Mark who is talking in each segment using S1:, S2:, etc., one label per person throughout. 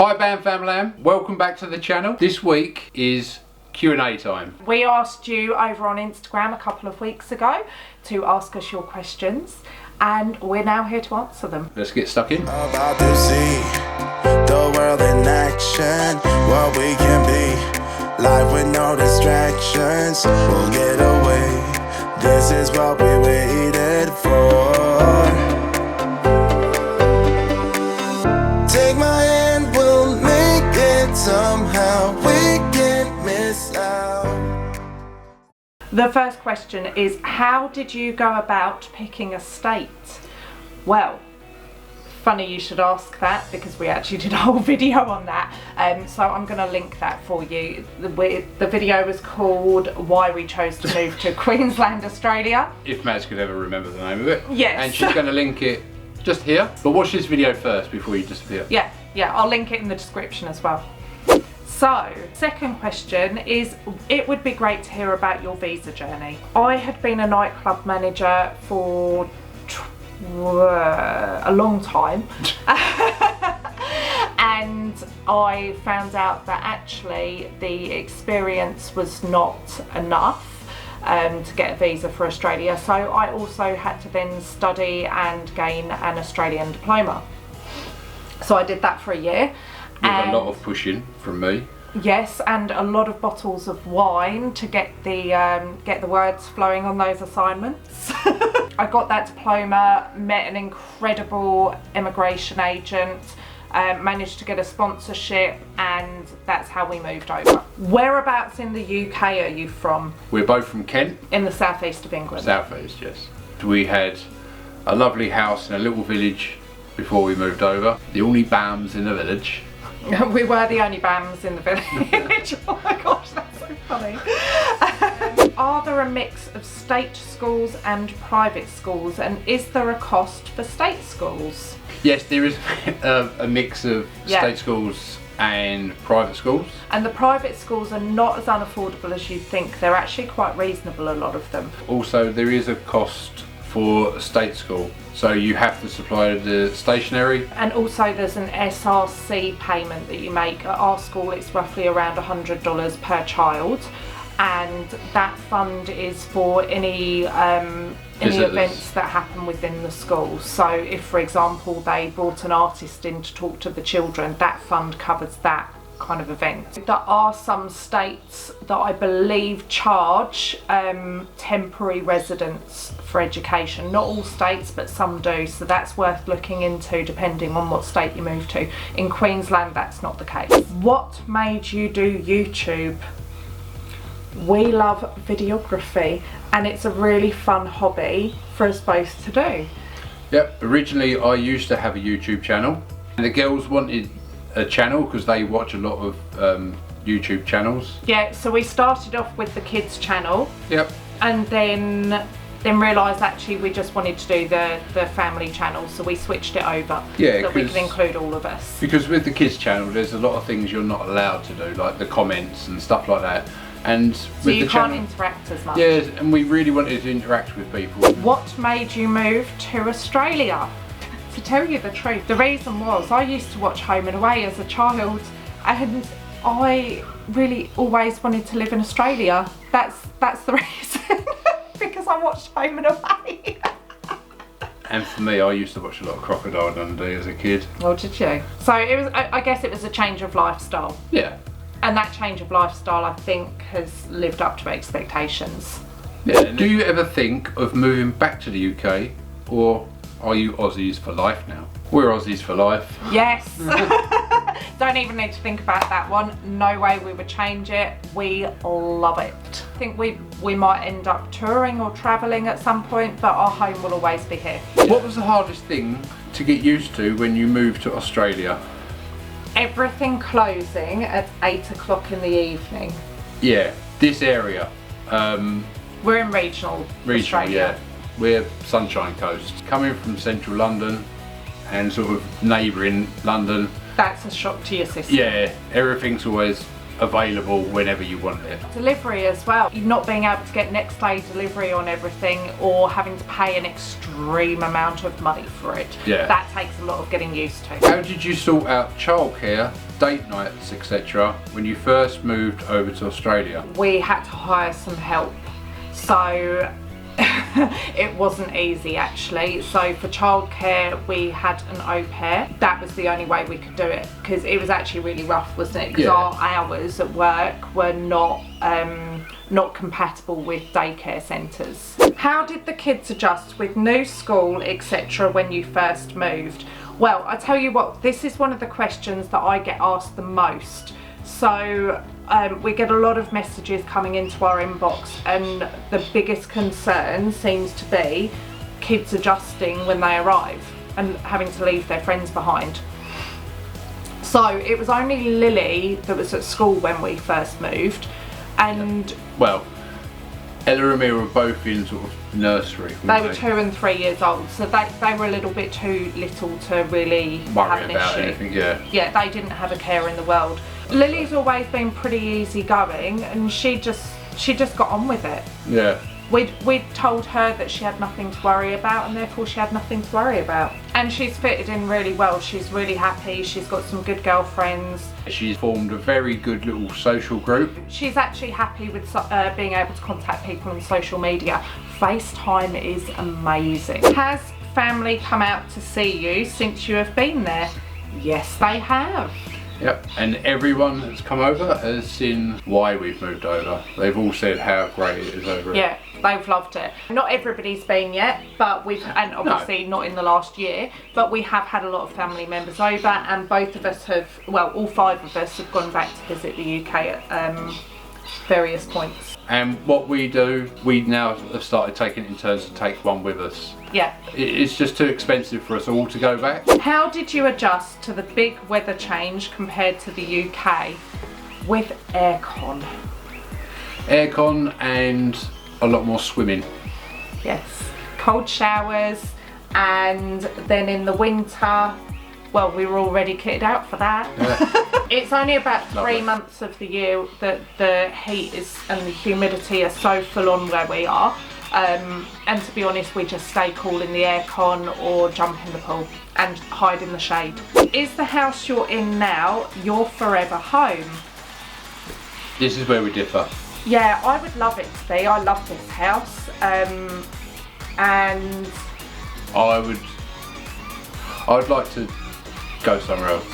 S1: Hi Bam Fam Lam, welcome back to the channel. This week is Q&A time.
S2: We asked you over on Instagram a couple of weeks ago to ask us your questions, and we're now here to answer them.
S1: Let's get stuck in.
S3: About to see the world in action, what we can be, life with no distractions, we'll get away, this is what we waited for. Take my hand, we'll make it somehow, we can't miss out.
S2: The first question is, how did you go about picking a state? Well, funny you should ask that, because we actually did a whole video on that, so I'm going to link that for you. The video was called Why We Chose to Move to Queensland, Australia.
S1: If Mads could ever remember the name of it.
S2: Yes.
S1: And she's going to link it just here. But watch this video first before you disappear.
S2: Yeah, I'll link it in the description as well. So, second question is, it would be great to hear about your visa journey. I had been a nightclub manager for a long time and I found out that actually the experience was not enough to get a visa for Australia, so I also had to then study and gain an Australian diploma. So I did that for a year.
S1: With a lot of pushing from me.
S2: Yes, and a lot of bottles of wine to get the words flowing on those assignments. I got that diploma, met an incredible immigration agent, managed to get a sponsorship, and that's how we moved over. Whereabouts in the UK are you from?
S1: We're both from Kent.
S2: In the southeast of England.
S1: Southeast, yes. We had a lovely house in a little village before we moved over. The only BAMs in the village.
S2: We were the only BAMs in the village. Oh my gosh, that's so funny. Are there a mix of state schools and private schools, and is there a cost for state schools?
S1: Yes, there is a mix of state schools and private schools.
S2: And the private schools are not as unaffordable as you'd think. They're actually quite reasonable, a lot of them.
S1: Also, there is a cost for a state school, so you have to supply the stationery.
S2: And also there's an SRC payment that you make. At our school it's roughly around $100 per child, and that fund is for any events that happen within the school. So if, for example, they brought an artist in to talk to the children, that fund covers that kind of event. There are some states that I believe charge temporary residence for education. Not all states, but some do, so that's worth looking into depending on what state you move to. In Queensland that's not the case. What made you do YouTube? We love videography and it's a really fun hobby for us both to do.
S1: Yep, originally I used to have a YouTube channel, and the girls wanted a channel because they watch a lot of YouTube channels.
S2: Yeah, so we started off with the kids channel.
S1: Yep.
S2: And then realised actually we just wanted to do the family channel, so we switched it over so that we can include all of us.
S1: Because with the kids channel there's a lot of things you're not allowed to do, like the comments and stuff like that. And
S2: so you can't interact as much.
S1: Yeah, and we really wanted to interact with people.
S2: What made you move to Australia? To tell you the truth, the reason was I used to watch Home and Away as a child, and I really always wanted to live in Australia. That's the reason. Because I watched Home and Away.
S1: And for me, I used to watch a lot of Crocodile Dundee as a kid.
S2: Oh, did you? So it was. I guess it was a change of lifestyle.
S1: Yeah.
S2: And that change of lifestyle, I think, has lived up to expectations.
S1: Yeah. Do you ever think of moving back to the UK, or are you Aussies for life now? We're Aussies for life.
S2: Yes. Don't even need to think about that one. No way we would change it. We love it. I think we might end up touring or travelling at some point, but our home will always be here.
S1: What was the hardest thing to get used to when you moved to Australia?
S2: Everything closing at 8 o'clock in the evening.
S1: Yeah, this area.
S2: We're in regional Australia.
S1: Yeah. We're Sunshine Coast. Coming from central London and sort of neighbouring London.
S2: That's a shock to your system.
S1: Yeah, everything's always available whenever you want it.
S2: Delivery as well. You're not being able to get next day delivery on everything, or having to pay an extreme amount of money for it.
S1: Yeah.
S2: That takes a lot of getting used to.
S1: How did you sort out childcare, date nights, etc. when you first moved over to Australia?
S2: We had to hire some help. So it wasn't easy actually. So for childcare we had an au pair. That was the only way we could do it, because it was actually really rough, wasn't it? Because
S1: Yeah.
S2: our hours at work were not compatible with daycare centres. How did the kids adjust with new school, etc. when you first moved? Well, I tell you what, this is one of the questions that I get asked the most. So we get a lot of messages coming into our inbox, and the biggest concern seems to be kids adjusting when they arrive and having to leave their friends behind. So it was only Lily that was at school when we first moved, and
S1: Well, Ella and me were both in sort of nursery.
S2: they were 2 and 3 years old, so they were a little bit too little to really have
S1: worry
S2: an
S1: about
S2: issue.
S1: anything, yeah.
S2: Yeah, they didn't have a care in the world. Lily's always been pretty easygoing, and she just got on with it.
S1: Yeah.
S2: We'd told her that she had nothing to worry about, and therefore she had nothing to worry about. And she's fitted in really well. She's really happy. She's got some good girlfriends.
S1: She's formed a very good little social group.
S2: She's actually happy with being able to contact people on social media. FaceTime is amazing. Has family come out to see you since you have been there? Yes, they have.
S1: Yep, and everyone that's come over has seen why we've moved over. They've all said how great it is over
S2: Yeah, they've loved it. Not everybody's been yet, but and obviously not in the last year, but we have had a lot of family members over, and both of us have, well, all 5 of us have gone back to visit the UK at various points.
S1: And what we do, we now have started taking it in turns to take one with us.
S2: Yeah.
S1: It's just too expensive for us all to go back.
S2: How did you adjust to the big weather change compared to the UK with aircon?
S1: Aircon and a lot more swimming.
S2: Yes. Cold showers, and then in the winter, well, we were already kitted out for that.
S1: Yeah.
S2: It's only about 3
S1: Lovely.
S2: months of the year that the heat is and the humidity are so full on where we are. And to be honest, we just stay cool in the aircon or jump in the pool and hide in the shade. Is the house you're in now your forever home?
S1: This is where we differ.
S2: Yeah, I would love it to be. I love this house. And
S1: I'd like to go somewhere else.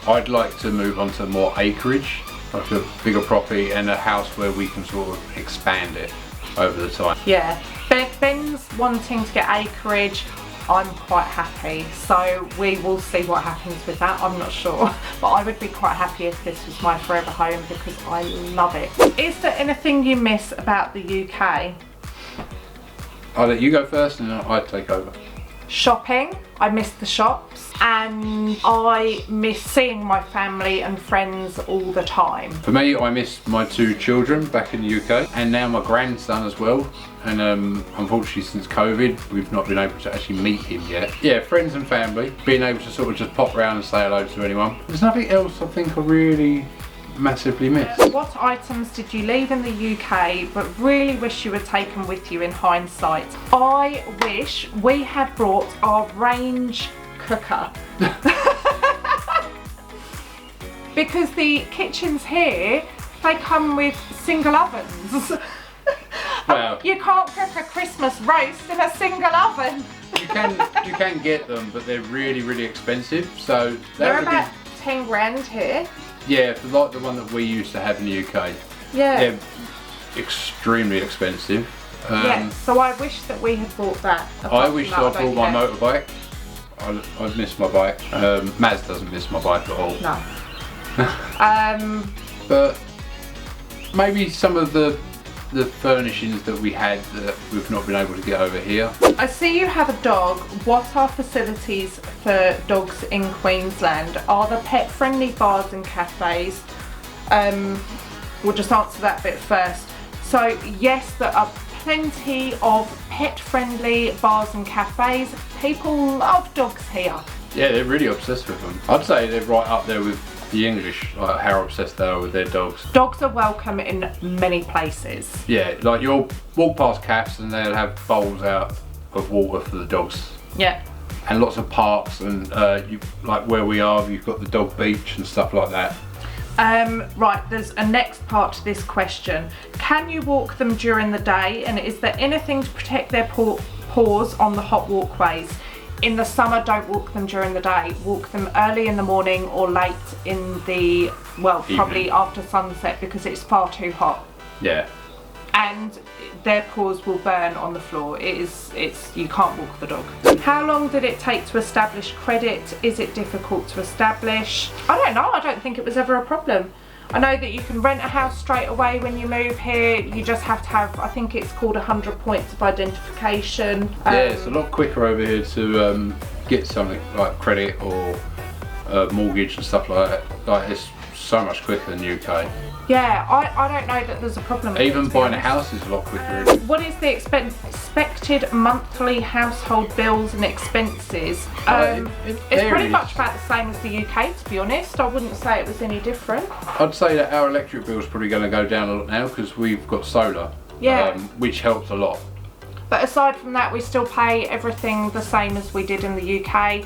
S1: I'd like to move on to more acreage, like a bigger property and a house where we can sort of expand it over the time.
S2: yeah, Ben's wanting to get acreage. I'm quite happy, so we will see what happens with that. I'm not sure, but I would be quite happy if this was my forever home because I love it. Is there anything you miss about the UK?
S1: I'll let you go first and then I'll take over.
S2: Shopping. I miss the shops, and I miss seeing my family and friends all the time.
S1: For me, I miss my 2 children back in the UK and now my grandson as well. And unfortunately since COVID, we've not been able to actually meet him yet. Yeah, friends and family, being able to sort of just pop around and say hello to anyone. There's nothing else I think I really massively miss.
S2: What items did you leave in the UK but really wish you had taken with you in hindsight? I wish we had brought our range cooker. Because the kitchens here, they come with single ovens.
S1: Well,
S2: You can't cook a Christmas roast in a single oven.
S1: you can get them, but they're really, really expensive. So
S2: They're
S1: that would
S2: about 10 grand here.
S1: be, yeah, for like the one that we used to have in the UK.
S2: Yeah.
S1: They're extremely expensive.
S2: Yeah, so I wish that we had bought that.
S1: I
S2: Apart
S1: wish
S2: from
S1: I'd
S2: that, I
S1: bought my
S2: don't care.
S1: motorbike. I miss my bike. Maz doesn't miss my bike at all.
S2: No.
S1: But maybe some of the furnishings that we had that we've not been able to get over here.
S2: I see you have a dog. What are facilities for dogs in Queensland? Are there pet friendly bars and cafes? We'll just answer that bit first. So yes, there are plenty of pet friendly bars and cafes. People love dogs here.
S1: Yeah, they're really obsessed with them. I'd say they're right up there with the English, like how obsessed they are with their dogs.
S2: Dogs are welcome in many places.
S1: Yeah, like you'll walk past cafes and they'll have bowls out of water for the dogs.
S2: Yeah.
S1: And lots of parks and you, like where we are, you've got the dog beach and stuff like that.
S2: Right, there's a next part to this question. Can you walk them during the day, and is there anything to protect their paws on the hot walkways? In the summer, don't walk them during the day. Walk them early in the morning or late in the, well, probably after sunset, because it's far too hot.
S1: Yeah.
S2: And their paws will burn on the floor. You can't walk the dog. How long did it take to establish credit? Is it difficult to establish? I don't know. I don't think it was ever a problem. I know that you can rent a house straight away when you move here. You just have to have, I think it's called 100 points of identification.
S1: Yeah, it's a lot quicker over here to get something like credit or mortgage and stuff like that. Like, it's so much quicker than the UK.
S2: Yeah, I don't know that there's a problem with
S1: Even
S2: it,
S1: buying a house is a lot quicker.
S2: What is the expected monthly household bills and expenses? It's pretty much about the same as the UK, to be honest. I wouldn't say it was any different.
S1: I'd say that our electric bill's probably going to go down a lot now because we've got solar,
S2: Yeah.
S1: which helps a lot.
S2: But aside from that, we still pay everything the same as we did in the UK.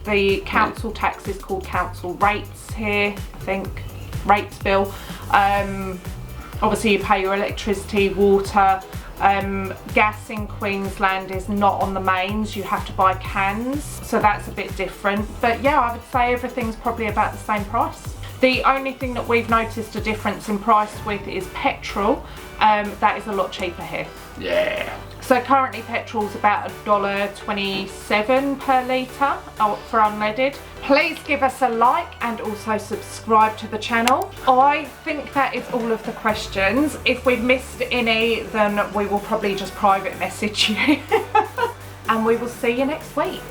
S2: The council tax is called council rates here, I think. Rates bill. Obviously you pay your electricity, water, gas in Queensland is not on the mains, you have to buy cans, so that's a bit different. But yeah, I would say everything's probably about the same price. The only thing that we've noticed a difference in price with is petrol. That is a lot cheaper here.
S1: Yeah.
S2: So currently petrol's about $1.27 per litre for unleaded. Please give us a like and also subscribe to the channel. I think that is all of the questions. If we've missed any, then we will probably just private message you. And we will see you next week.